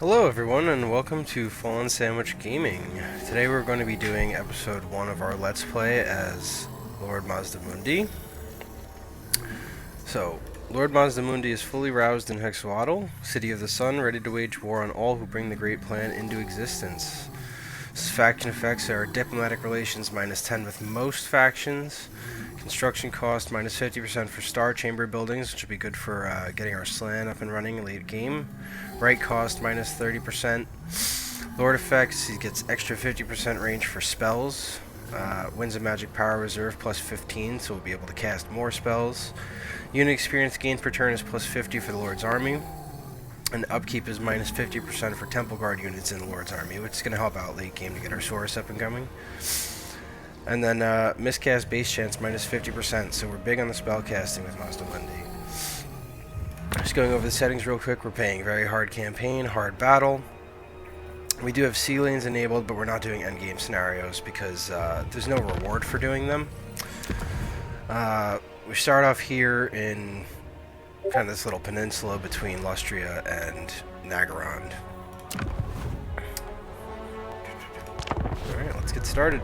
Hello everyone and welcome to Fallen Sandwich Gaming. Today we're going to be doing episode 1 of our Let's Play as Lord Mazdamundi. So, Lord Mazdamundi is fully roused in Hexoatl, City of the Sun, ready to wage war on all who bring the great plan into existence. Faction effects are diplomatic relations -10 with most factions. Construction cost -50% for star chamber buildings, which would be good for getting our slan up and running late game. Right cost -30%. Lord effects, he gets extra 50% range for spells. Winds of magic power reserve +15, so we'll be able to cast more spells. Unit experience gained per turn is +50 for the Lord's army. And upkeep is -50% for Temple Guard units in the Lord's army, which is going to help out late game to get our Saurus up and coming. And then miscast base chance -50%, so we're big on the spell casting with Mazdamundi. Just going over the settings real quick, we're playing very hard campaign, hard battle. We do have sea lanes enabled, but we're not doing endgame scenarios because there's no reward for doing them. We start off here in kind of this little peninsula between Lustria and Nagarond. Alright, let's get started.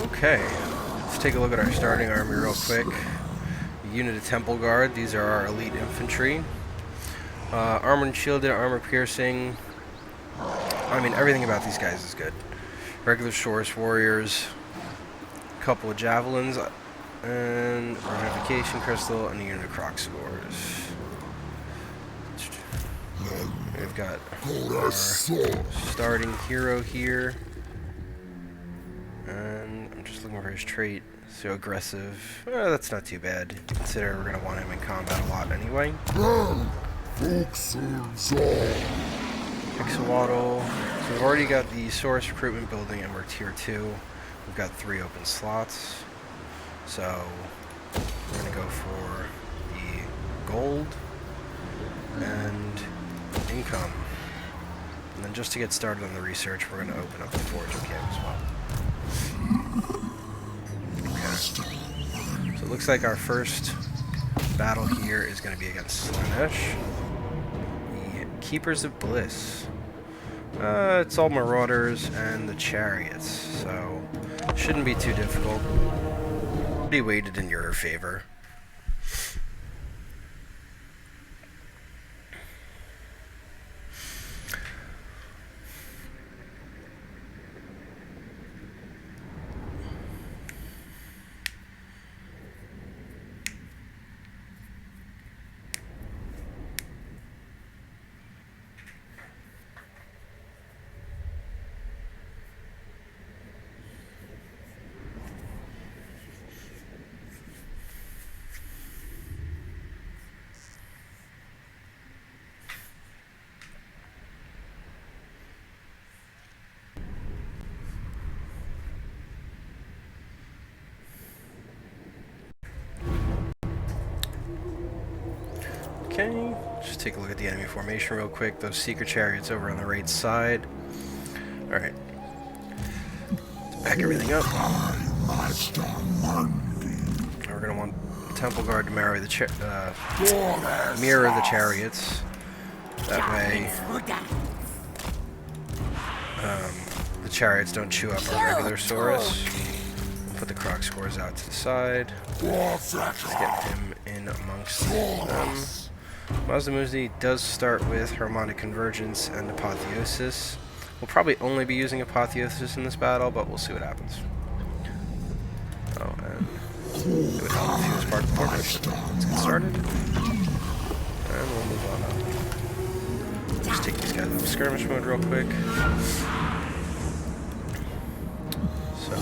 Okay, let's take a look at our starting army real quick. A unit of Temple Guard, these are our elite infantry. Armored and shielded, armor piercing. I mean, everything about these guys is good. Regular Saurus warriors, a couple of javelins, and revivification crystal, and a unit of croc swords. We've got our starting hero here, and I'm just looking for his trait. So aggressive, that's not too bad. Consider we're going to want him in combat a lot anyway. Hexoatl. So we've already got the Saurus recruitment building and we're tier 2. We've got 3 open slots. So we're going to go for the gold and income. And then just to get started on the research, we're going to open up the foraging camp as well. Okay. So it looks like our first battle here is going to be against Slaanesh, the Keepers of Bliss. It's all Marauders and the Chariots, so shouldn't be too difficult. Be weighted in your favor. Okay, just take a look at the enemy formation real quick. Those Seeker Chariots over on the right side. Alright. Back everything up. We're going to want Temple Guard to mirror the Chariots. That way the Chariots don't chew up our regular Saurus. We'll put the croc scores out to the side. Let's get him in amongst them. Mazdamundi does start with Harmonic Convergence and Apotheosis. We'll probably only be using Apotheosis in this battle, but we'll see what happens. Oh, and it would help if he was part of the formation. Let's get started. And we'll move on up. just take these guys off skirmish mode real quick. So,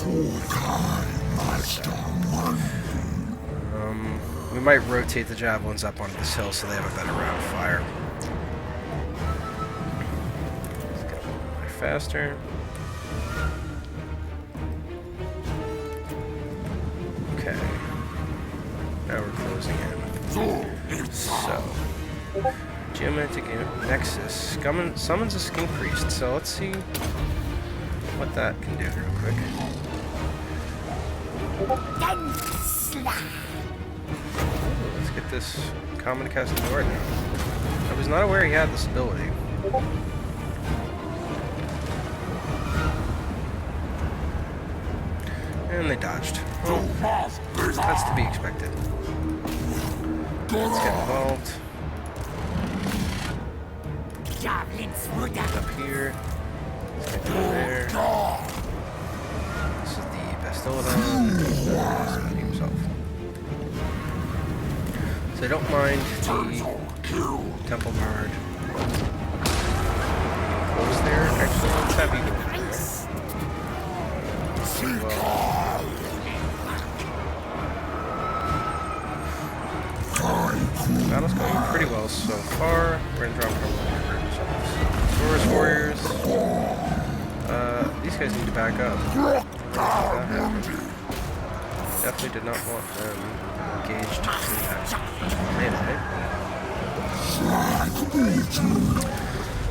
we might rotate the javelins up onto this hill so they have a better route of fire. Let's get a little bit faster. Okay. Now we're closing in. So, Geomantic Nexus summons a skink priest. So let's see what that can do real quick. Let's get this common to cast Lord now. I was not aware he had this ability. And they dodged. Well, that's to be expected. Let's get involved. Up here. Let's get over there. This is the Bastillodon. Himself. So I don't mind the Temple Guard. Close there. Actually, let's have you go there. Well, battle's going pretty well so far. We're gonna drop a couple of Taurus Warriors. These guys need to back up. Definitely did not want them engaged in that.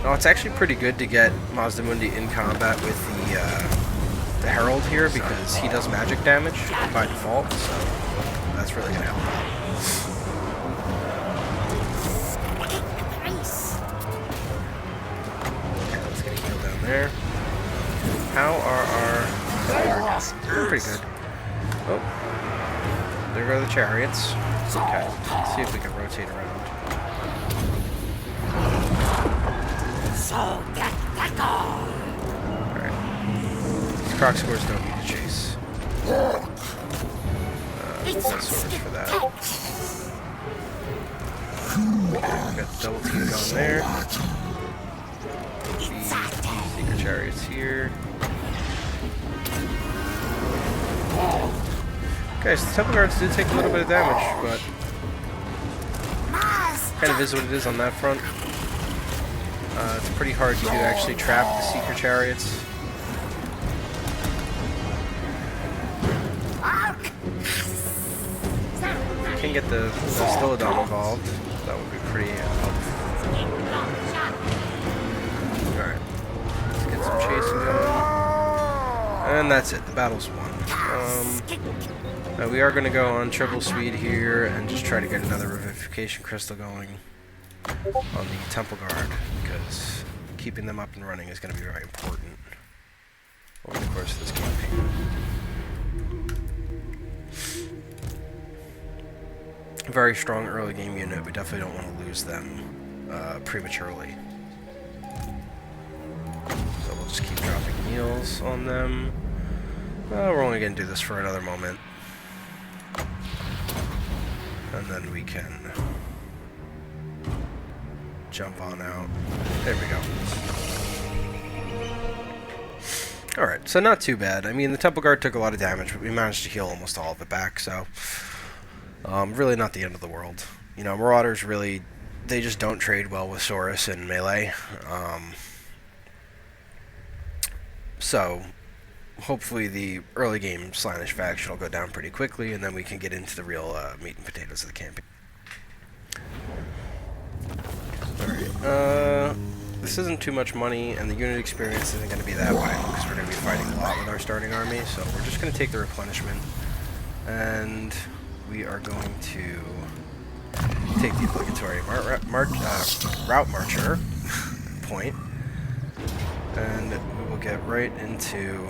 No, it's actually pretty good to get Mazdamundi in combat with the Herald here because he does magic damage by default, so that's really gonna help out. There. How are our... Pretty good. Oh. There go the chariots. Okay, let's see if we can rotate around. Alright. These croc scores don't need to chase. No swords for that. Okay, we got double team going there. Secret chariots here. Okay, so the Temple Guards did take a little bit of damage, but kind of is what it is on that front. It's pretty hard to actually trap the Secret chariots. Can get the Stylodon involved. That would be pretty helpful. Alright. Let's get some chasing going. And that's it. The battle's won. We are going to go on triple speed here and just try to get another Revivification Crystal going on the Temple Guard, because keeping them up and running is going to be very important over the course of this campaign. Very strong early game unit. We definitely don't want to lose them prematurely. So we'll just keep dropping heals on them. We're only going to do this for another moment. And then we can jump on out. There we go. Alright, so not too bad. I mean, the Temple Guard took a lot of damage, but we managed to heal almost all of it back, so really not the end of the world. You know, Marauders really, they just don't trade well with Saurus and melee. So hopefully the early game Slaanesh faction will go down pretty quickly, and then we can get into the real meat and potatoes of the campaign. Alright, this isn't too much money, and the unit experience isn't going to be that wide, because we're going to be fighting a lot with our starting army, so we're just going to take the replenishment, and we are going to take the obligatory route marcher point, and we will get right into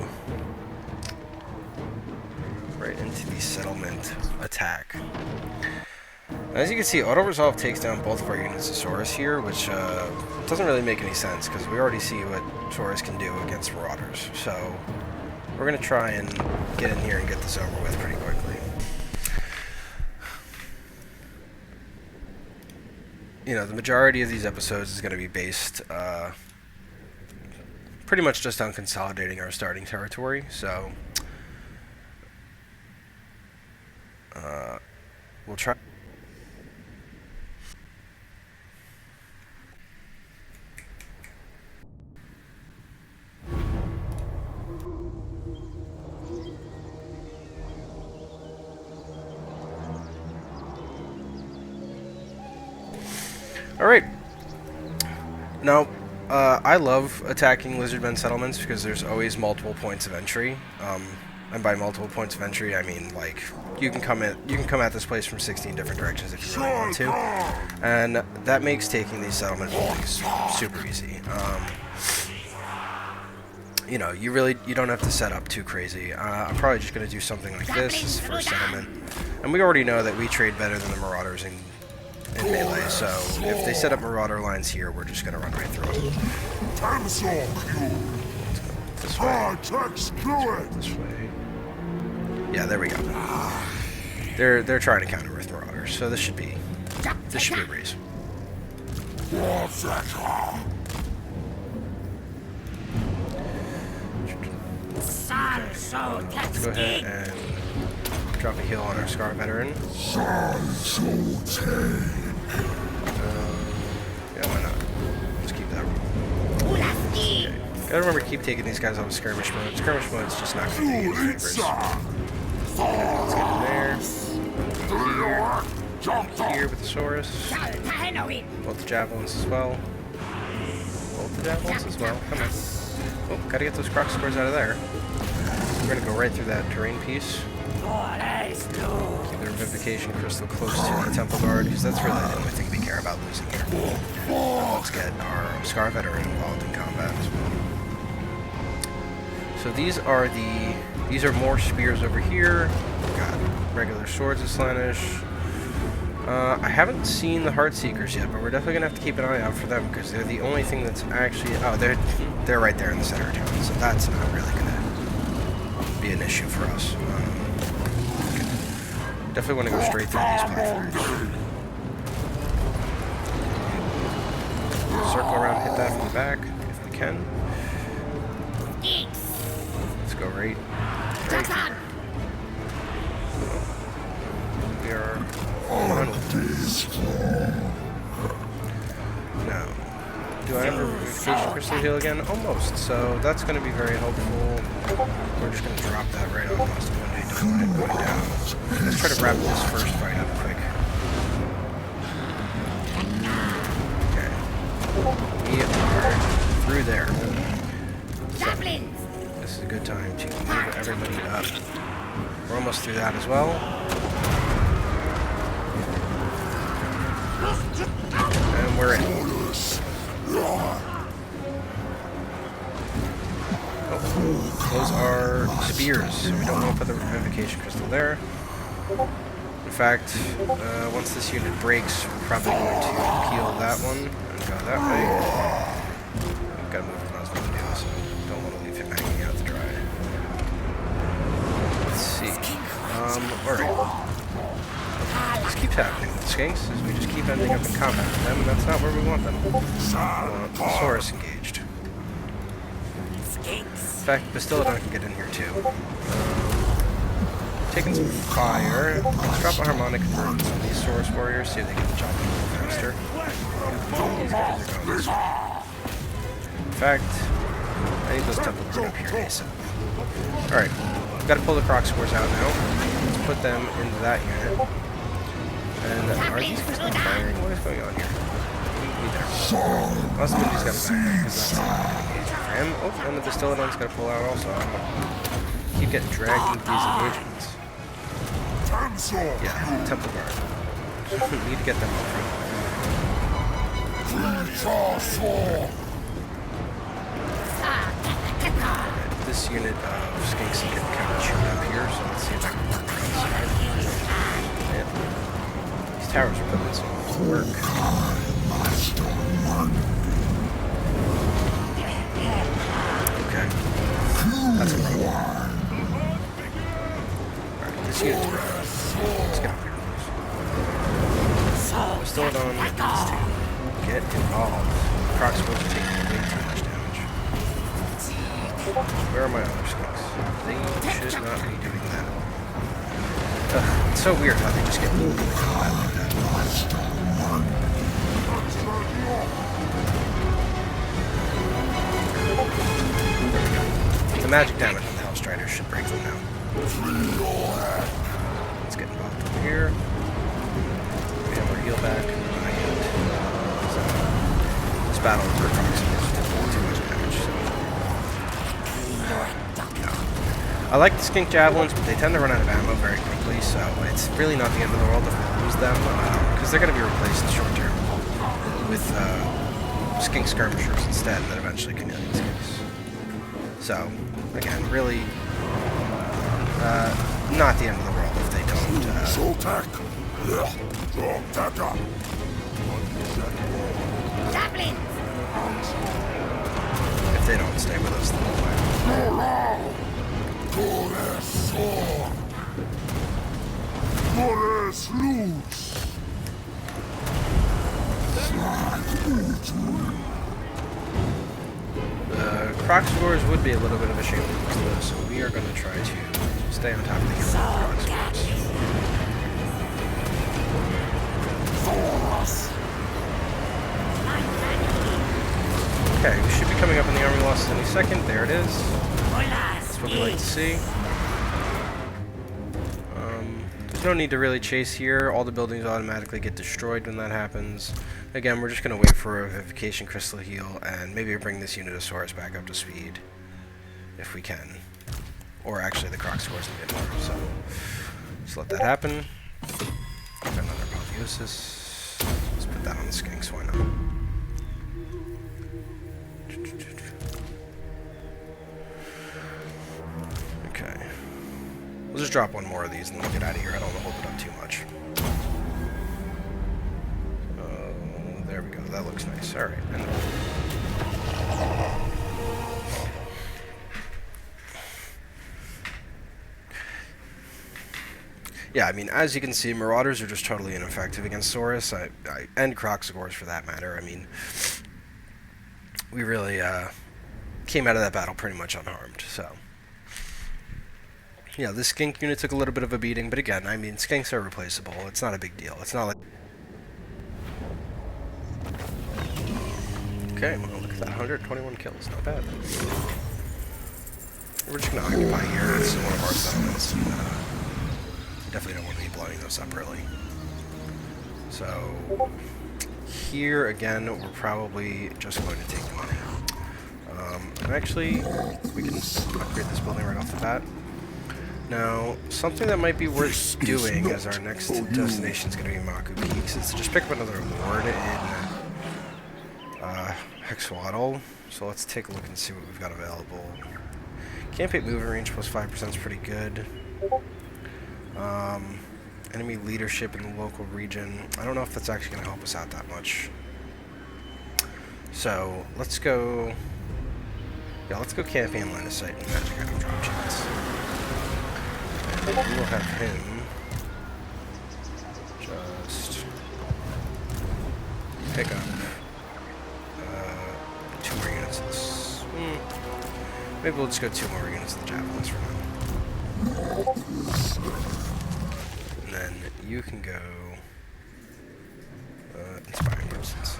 the settlement attack. As you can see, auto-resolve takes down both of our units of Saurus here, which doesn't really make any sense, because we already see what Saurus can do against Marauders. So we're going to try and get in here and get this over with pretty quickly. you know, the majority of these episodes is going to be based pretty much just on consolidating our starting territory. So we'll try. Alright. Now, I love attacking Lizardmen settlements because there's always multiple points of entry. And by multiple points of entry, I mean, like, you can come at this place from 16 different directions if you really want to. And that makes taking these settlement buildings super easy. You know, you don't have to set up too crazy. I'm probably just going to do something like this. This is the first settlement. And we already know that we trade better than the Marauders in melee, so if they set up Marauder lines here, we're just going to run right through them. Let's go this way. This way. Yeah, there we go. They're trying to counter with Marauders, so this should be a breeze. Let's go ahead and drop a heal on our Scar Veteran. Yeah, why not? Let's keep that. Okay. Gotta remember to keep taking these guys out of skirmish mode. Skirmish mode's just not gonna do you any favors. Okay, let's get in there. Here with the Saurus. Both the Javelins as well. Come on. Oh, gotta get those Croc Spores out of there. We're gonna go right through that terrain piece. Keep the Revivification Crystal close to the Temple Guard, because that's really the only thing we care about losing here. Let's get our Scar Veteran involved in combat as well. So these are more spears over here. We've got regular swords of Slaanesh. I haven't seen the Heartseekers yet, but we're definitely gonna have to keep an eye out for them because they're the only thing that's actually they're right there in the center of town, so that's not really gonna be an issue for us. Definitely want to go straight through these platforms. Circle around, hit that from the back if we can. Let's go right here. We are on. Now, do I have a Revivification Crystal heal again? Almost. So that's going to be very helpful. We're just going to drop that right on Mazdamundi. Don't let it go down. Let's try to wrap this first fight up quick. Okay. We are through there. So, this is a good time to move everybody up. We're almost through that as well. And we're in. Oh, those are spears, so we don't want to put the Revivification Crystal there. In fact, once this unit breaks, we're probably going to peel that one and go that way. We've got to move the Mazdamundi, so don't want to leave him hanging out to dry. Let's see. Alright. This keeps happening with Skinks, is we just keep ending up in combat with them, and that's not where we want them. We want the Saurus engaged. In fact, Bastillodon can get in here too. Taking some fire. Let's drop a harmonic convergence on these Saurus warriors, see if they get the job a little faster. These guys are going this way. In fact, I need those Temple Guard up here ASAP. Alright, we've got to pull the Croc Spores out now. Let's put them into that unit. And are these guys not firing? What is going on here? Meet there. Mazdamundi's got a backpack, because that's engagement for him. Oh, and the Bastillodon's got to pull out also. Keep getting dragged into these engagements. Yeah, Temple Guard. Need to get them up front. Right, this unit of Skinks can kind of shoot up here, so let's see if I can work on this side. Yeah. These towers are putting some work. Okay. That's a problem. Alright, this unit's broken. Let's get up here, please. We're still on these two. get involved. Croc Scores are taking way too much damage. Where are my other skunks? They should not be doing that. Ugh, it's so weird how they just get really bad like that. The magic damage on the Hellstriders should break them now. Let's get involved over here. We have our heal back. Not yet. So, this battle is approximately too much damage. So. I like the skink javelins, but they tend to run out of ammo very quickly, so it's really not the end of the world if we lose them, because they're going to be replaced short term with skink skirmishers instead that eventually can kill these skinks. So, again, really not the end of the world if they don't. If they don't stay with us the whole way. Croc Scores would be a little bit of a shame to lose those, so we are going to try to stay on top of the game with Croc Scores. Okay, we should be coming up on the army losses any second. There it is. That's what we like to see. There's no need to really chase here. All the buildings automatically get destroyed when that happens. Again, we're just going to wait for a Vivification Crystal heal and maybe bring this Unitosaurus back up to speed if we can. Or actually the Croc Scores a bit more. So just let that happen. Got another Apotheosis. Let's put that on the skinks, why not? Okay. We'll just drop one more of these and then we'll get out of here. I don't want to hold it up too much. There we go. That looks nice. Alright. Yeah, I mean, as you can see, Marauders are just totally ineffective against Saurus, and Croc Scores for that matter. I mean, we really came out of that battle pretty much unharmed, so. Yeah, the skink unit took a little bit of a beating, but again, I mean, skinks are replaceable. It's not a big deal. It's not like... Okay, well, look at that. 121 kills. Not bad. We're just going to occupy here. This is one of our settlements. Definitely don't want to be blowing those up, really. So, here, again, we're probably just going to take the money. And actually, we can upgrade this building right off the bat. Now, something that might be worth doing as our next destination is going to be Maku Peaks is to just pick up another award in Hexoatl. So let's take a look and see what we've got available. Campaign moving range plus 5% is pretty good. Enemy leadership in the local region. I don't know if that's actually going to help us out that much. So let's go. Yeah, let's go campaign line of sight and magic item drop chance. And we will have him just pick up 2 more units of this. Maybe we'll just go 2 more units of the javelins for now. And then you can go inspiring persons.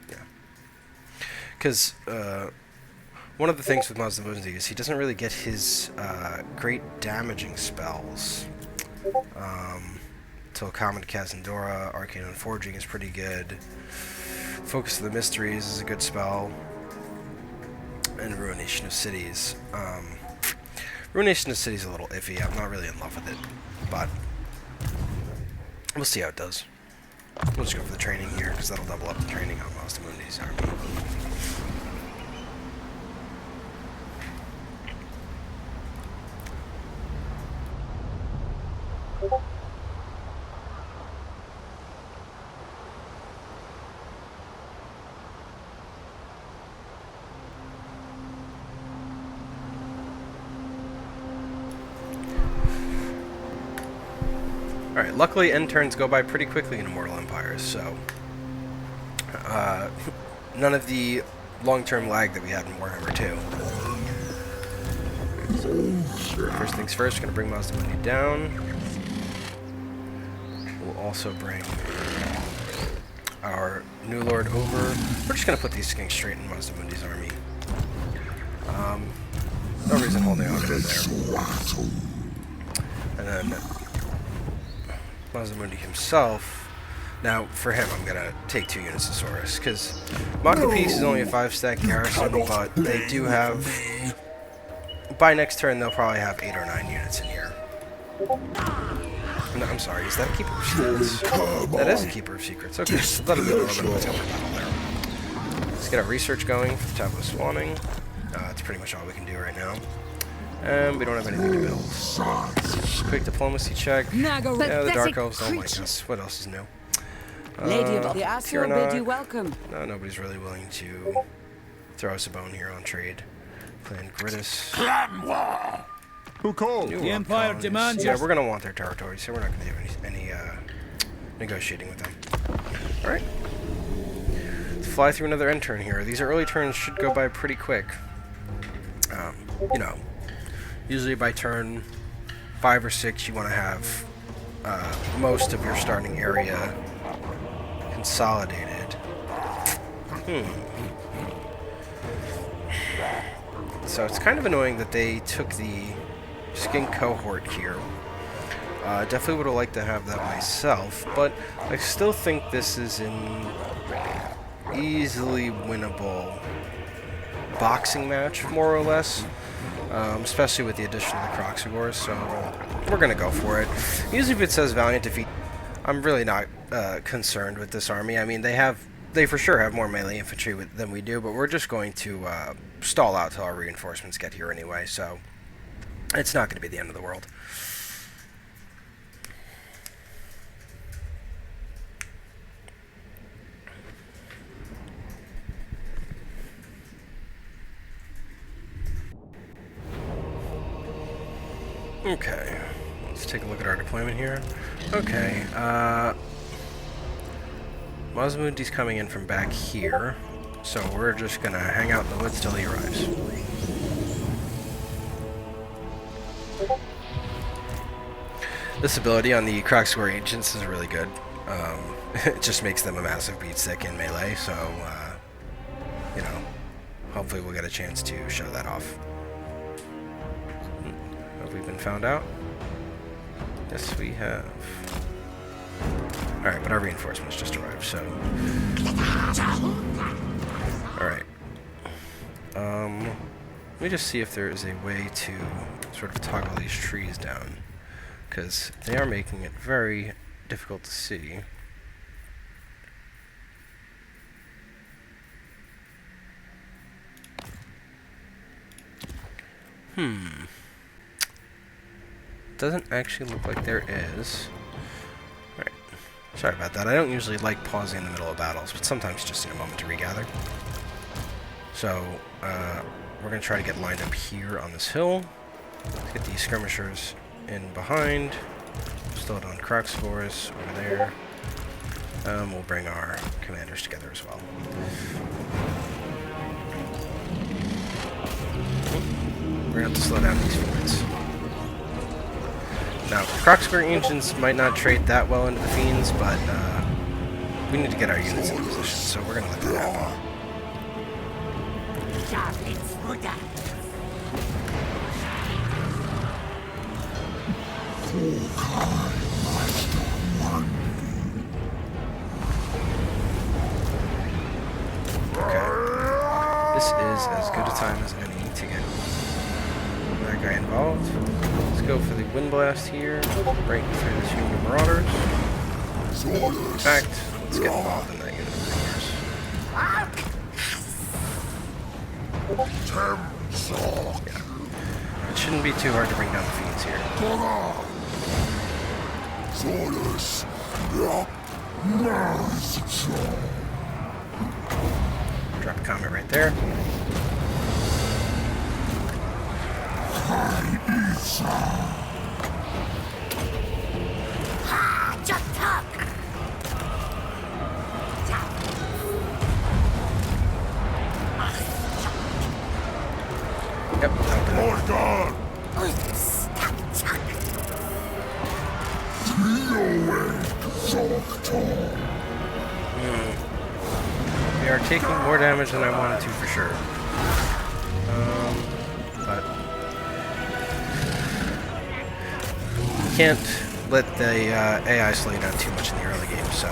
Yeah. Because one of the things with Mazdamundi is he doesn't really get his great damaging spells till Common Kazandora. Arcane Unforging is pretty good. Focus of the Mysteries is a good spell. And Ruination of Cities. Ruination of Cities is a little iffy. I'm not really in love with it. But we'll see how it does. We'll just go for the training here, because that'll double up the training on Mazdamundi's army. Alright, luckily end turns go by pretty quickly in Immortal Empires, so None of the long-term lag that we had in Warhammer 2. So, first things first, we're going to bring Mazdamundi down. We'll also bring our new lord over. We're just going to put these things straight in Mazdamundi's army. No reason holding on to it there. And then Mazdamundi himself. Now, for him, I'm going to take 2 units of Saurus, because Mako Peace is only a 5-stack garrison, but they do have... By next turn, they'll probably have 8 or 9 units in here. No, I'm sorry, is that a Keeper of Secrets? That is a Keeper of Secrets. Okay, so that'll be a little bit of a tougher battle there. Let's get our research going for Tableau Spawning. That's pretty much all we can do right now. And we don't have anything to build. Quick diplomacy check. Yeah, the Dark Elves don't like us. What else is new? Lady of the Asshole bid you welcome. No, nobody's really willing to throw us a bone here on trade. Clan Gridus. Who called? The Empire demands Yeah, we're gonna want their territory, so we're not gonna do any negotiating with them. Alright. Let's fly through another end turn here. These early turns should go by pretty quick. You know, usually by turn 5 or 6 you want to have most of your starting area consolidated. So it's kind of annoying that they took the Skink cohort here. Definitely would have liked to have that myself, but I still think this is an easily winnable boxing match, more or less. Especially with the addition of the Croxagores, so we're gonna go for it. Usually if it says Valiant Defeat, I'm really not concerned with this army. I mean, they for sure have more melee infantry than we do, but we're just going to stall out till our reinforcements get here anyway, so it's not going to be the end of the world. Okay, let's take a look at our deployment here. Okay, Mazdamundi's coming in from back here, so we're just gonna hang out in the woods till he arrives. This ability on the Croxagore Ancients is really good. It just makes them a massive beatstick in melee, so, you know, hopefully we'll get a chance to show that off. Have we been found out? Yes, we have. Alright, but our reinforcements just arrived, so... Alright. Let me just see if there is a way to sort of toggle these trees down, because they are making it very difficult to see. Doesn't actually look like there is. Alright. Sorry about that. I don't usually like pausing in the middle of battles, but sometimes just need a moment to regather. So, we're going to try to get lined up here on this hill. Let's get these skirmishers in behind. Slow down Croxagores over there. We'll bring our commanders together as well. We're going to have to slow down these fiends. Now, Croxagore Ancients might not trade that well into the fiends, but we need to get our units in position, so we're going to let that happen. Okay. This is as good a time as any to get that guy involved. Let's go for the Wind Blast here, right through the Human Marauders. In fact, let's get involved in that unit of Rangers. Yeah. It shouldn't be too hard to bring down the fiends here. Drop a comet right there. They are taking more damage than I wanted to for sure. But you can't let the AI slow you down too much in the early game, so.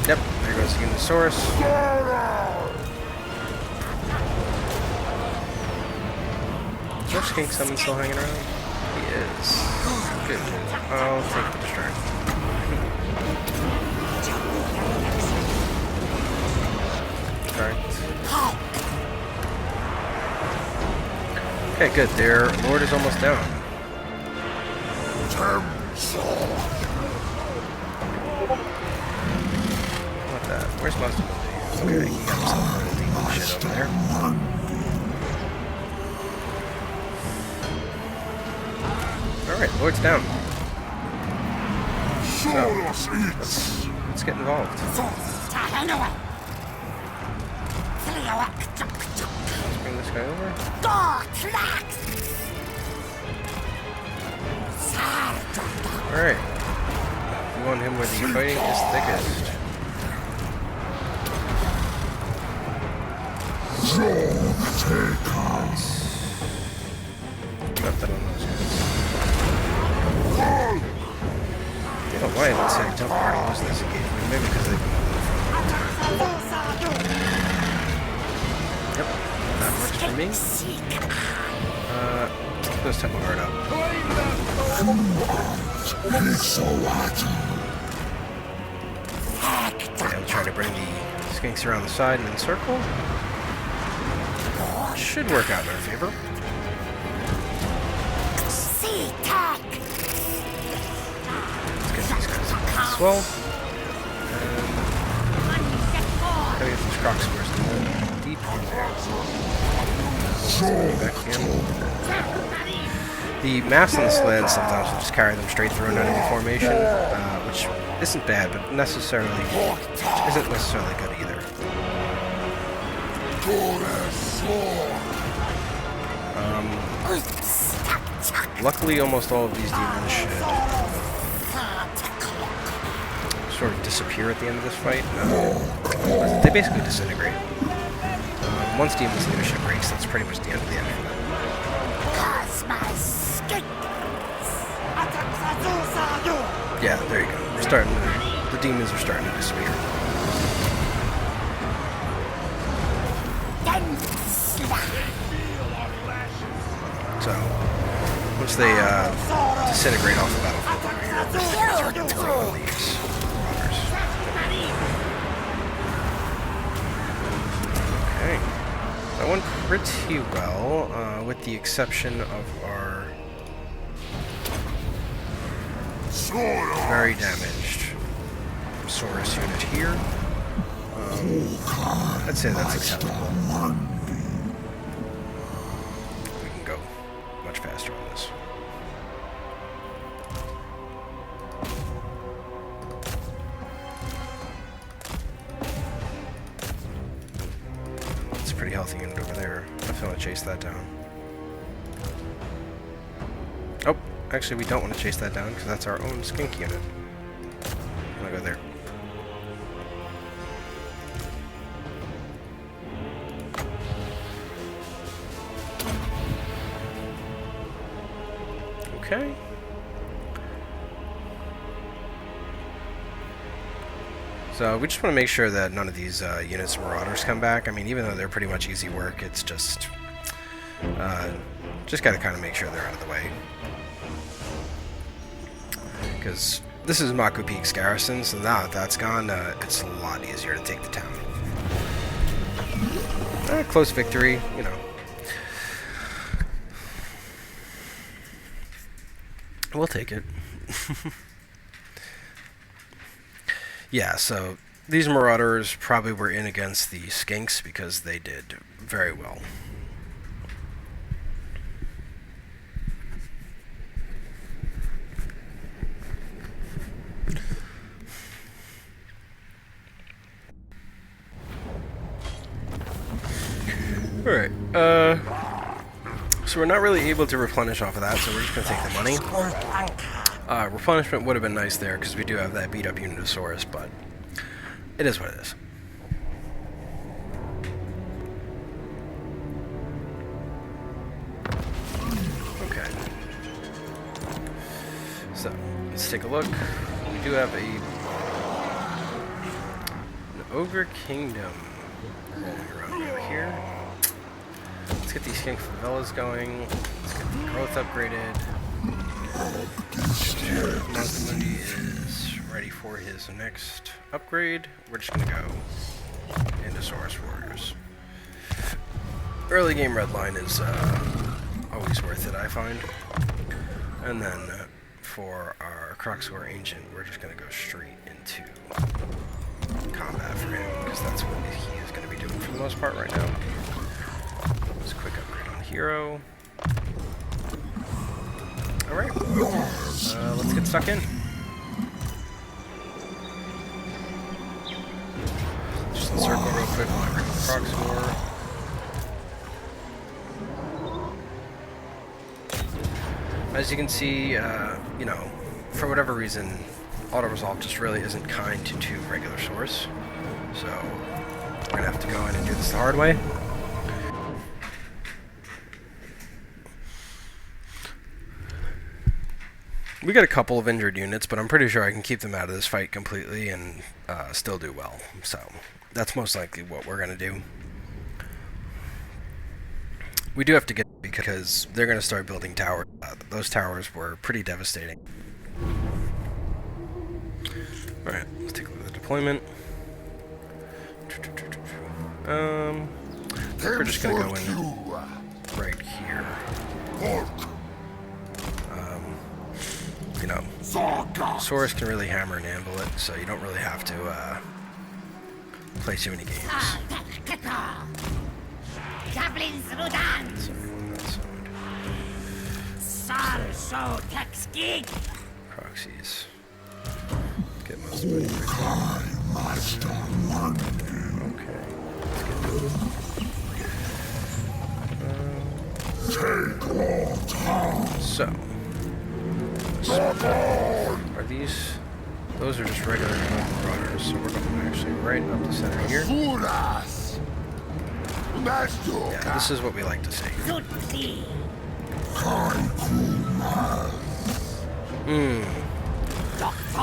Yep, there goes the Unitosaurus. Is there Skink Summon still hanging around? He is. Good. I'll take the distract. Okay, good. Their Lord is almost down. What that? Where's Mazdamundi? Okay, he got himself a demon shit over there. Alright, Lord's down. So, let's get involved. Let's bring this guy over. Alright. We want him where the fighting is thickest. Got that on those guys. I don't know why let's say jump hard losing this engagement. Maybe because they've been moving for a long time. Yep, that works for me. Let's temple guard up. Okay, I'm trying to bring the skinks around the side and encircle. Should work out in our favor. Let's get these guys as well. Gotta get these croc squares deep in there. Back again. The mass on the sled sometimes will just carry them straight through an enemy formation, which isn't bad, but isn't necessarily good either. Luckily, almost all of these demons should sort of disappear at the end of this fight. They basically disintegrate. Once Demon's leadership breaks, that's pretty much the end of the enemy. Yeah, there you go. We're starting to, the demons are starting to disappear. So, once they disintegrate off the battlefield over here, we're going to start killing all these robbers. Okay. That went pretty well, with the exception of our very damaged Saurus unit here. I'd say that's acceptable. We can go much faster on this. It's a pretty healthy unit over there. I feel like chase that down. Oh, actually we don't want to chase that down because that's our own skink unit. I'm gonna go there. Okay. So we just want to make sure that none of these units of Marauders come back. I mean, even though they're pretty much easy work, it's just got to kind of make sure they're out of the way. Because this is Maku Peak's garrison, so now that that's gone, it's a lot easier to take the town. Close victory, you know. We'll take it. Yeah, so these Marauders probably were in against the Skinks because they did very well. Alright. Alright, so we're not really able to replenish off of that, so we're just going to take the money. Replenishment would have been nice there, because we do have that beat-up Unitosaurus, but it is what it is. Okay. So, let's take a look. We do have an Ogre Kingdom rolling around here. Let's get these King Favelas going. Let's get the growth upgraded. Mazdamundi is ready for his next upgrade. We're just going to go into Saurus Warriors. Early game redline is always worth it, I find. And then for our Croxor Ancient, we're just going to go straight into combat for him, because that's what he is going to be doing for the most part right now. Just a quick upgrade on Hero. Alright, let's get stuck in. Just encircle real quick while I bring the Croxor. As you can see, you know, for whatever reason, auto-resolve just really isn't kind to regular Source. So, we're gonna have to go in and do this the hard way. We got a couple of injured units, but I'm pretty sure I can keep them out of this fight completely and still do well. So, that's most likely what we're gonna do. We do have to get because they're gonna start building towers. Those towers were pretty devastating. Alright, let's take a look at the deployment. I think we're just gonna go in right here. You know, Saurus can really hammer and anvil it, so you don't really have to play too many games. Proxies. Get most of it. Okay. So. Are these... Those are just regular runners, so we're going actually right up the center here. Yeah, this is what we like to see.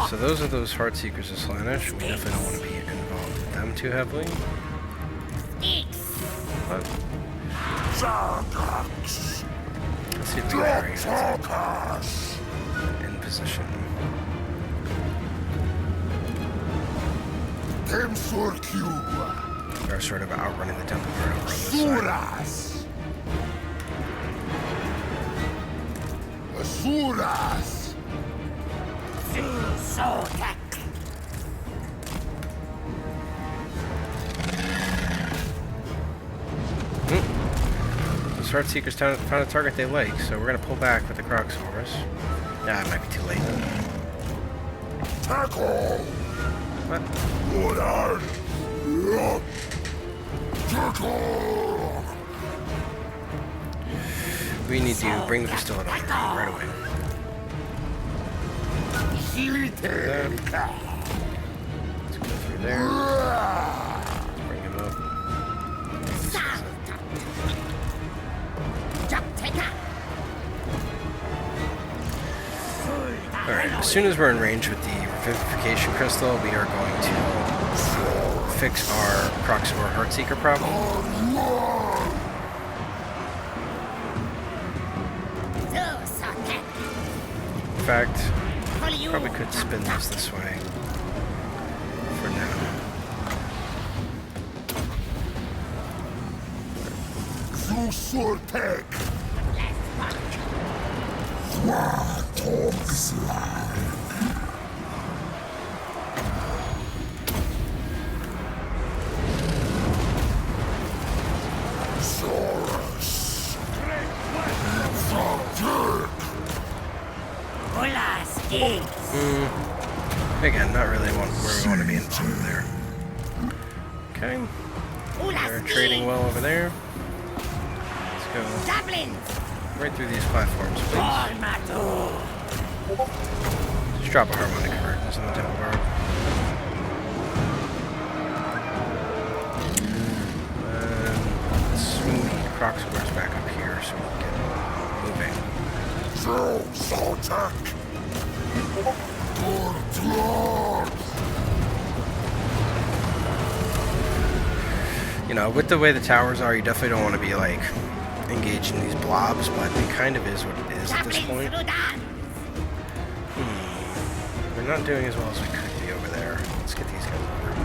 So those are those Heartseekers of Slaanesh. We definitely don't want to be involved with them too heavily. But let's see if we can in position. They're sort of outrunning the Temple Guard over on this side. Those Heartseekers found a target they like, so we're gonna pull back with the Croxorus. Yeah, it might be too late. Tackle! What? Tackle! We need to bring the pistol on right away. Let's go through there. Bring him up. Alright, as soon as we're in range with the Revivification Crystal, we are going to fix our Croxor Heartseeker problem. In fact, probably could spin this way for now. Again, not really where we want to be involved there. Okay. They're trading well over there. go right through these platforms, please. Just drop a harmonic curtains on the temple guard. And let's swing the croc squares back up here so we can get moving. You know, with the way the towers are, you definitely don't want to be, like, engaged in these blobs, but it kind of is what it is at this point. We're not doing as well as we could be over there. Let's get these guys over.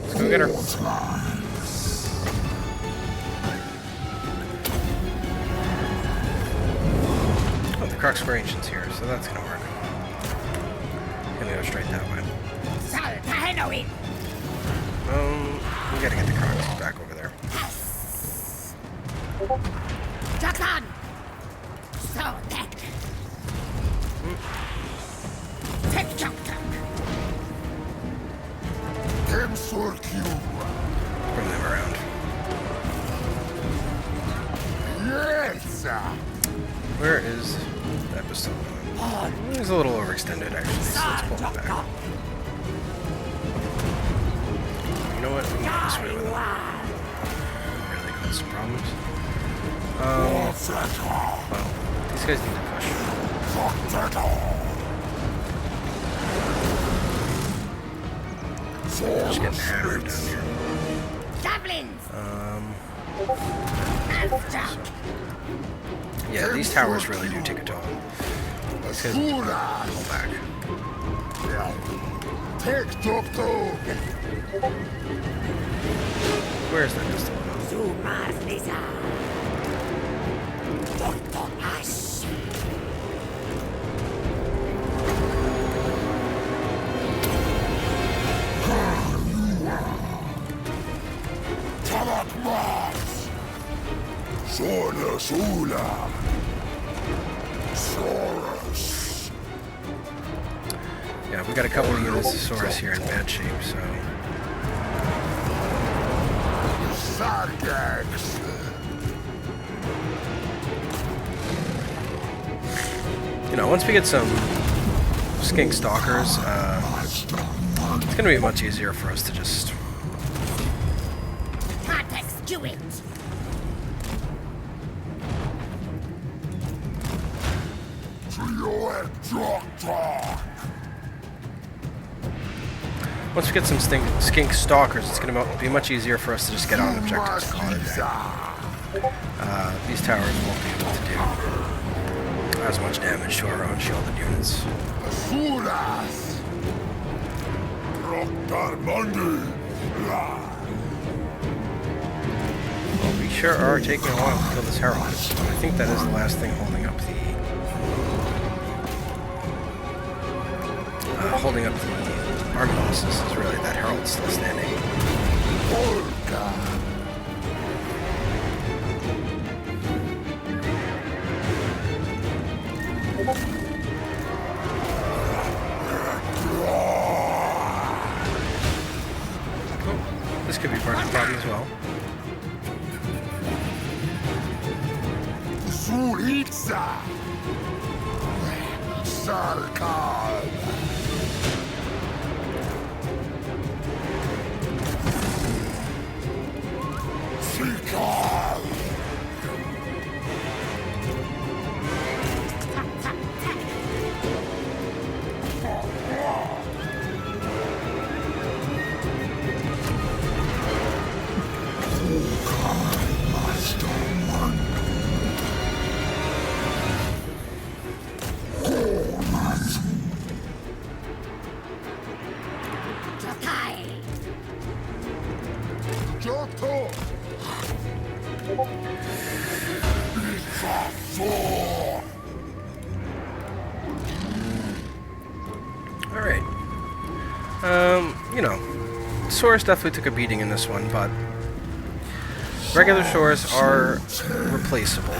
Let's go get her. Oh, the Croc Square Ancient's here, so that's gonna work. Gonna go straight that way. We gotta get the Crocs back over there. Bring them around. Where is the episode? It was a little overextended, actually, so let's pull it back. You know what? We can go this way with them. Really cause some problems. Well, these guys need to push. Just getting hammered down here. Yeah, these towers really do take a toll. These guys need to pull back. Where's that pistol? Yeah, we got a couple of units of Saurus here in bad shape, so. You know, once we get some skink stalkers, it's gonna be much easier for us to just. Do it. Once we get some skink stalkers, it's going to be much easier for us to just get on objectives and call it a day. These towers won't be able to do as much damage to our own shielded units. Well, we sure are taking a while to kill this herald. I think that is the last thing holding up the army losses is really that herald still standing. Cool. This could be part of the problem as well. You know, Swords definitely took a beating in this one, but regular swords are replaceable.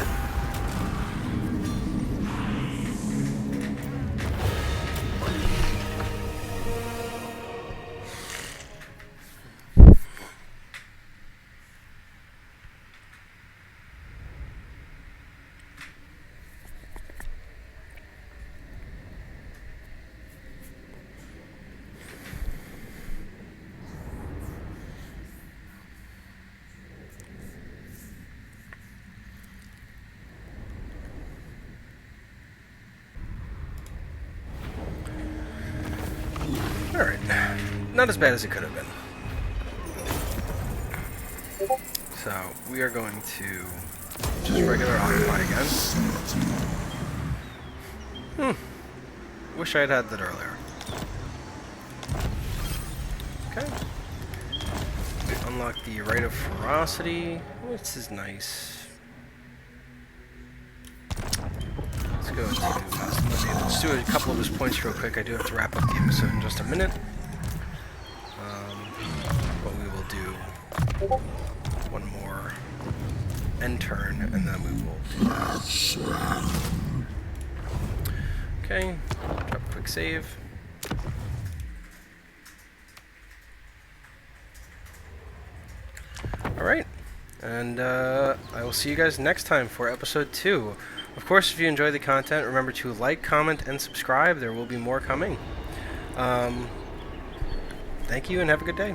Alright, not as bad as it could have been. So, we are going to just regular occupy again. Wish I had had that earlier. Okay. Unlock the Rite of Ferocity, which is nice. Let's go to Mazdamundi. Let's do a couple of his points real quick. I do have to wrap up the episode in just a minute. But we will do one more end turn, and then we will do that. Okay, drop a quick save. Alright, and I will see you guys next time for episode 2. Of course, if you enjoy the content, remember to like, comment, and subscribe. There will be more coming. Thank you, and have a good day.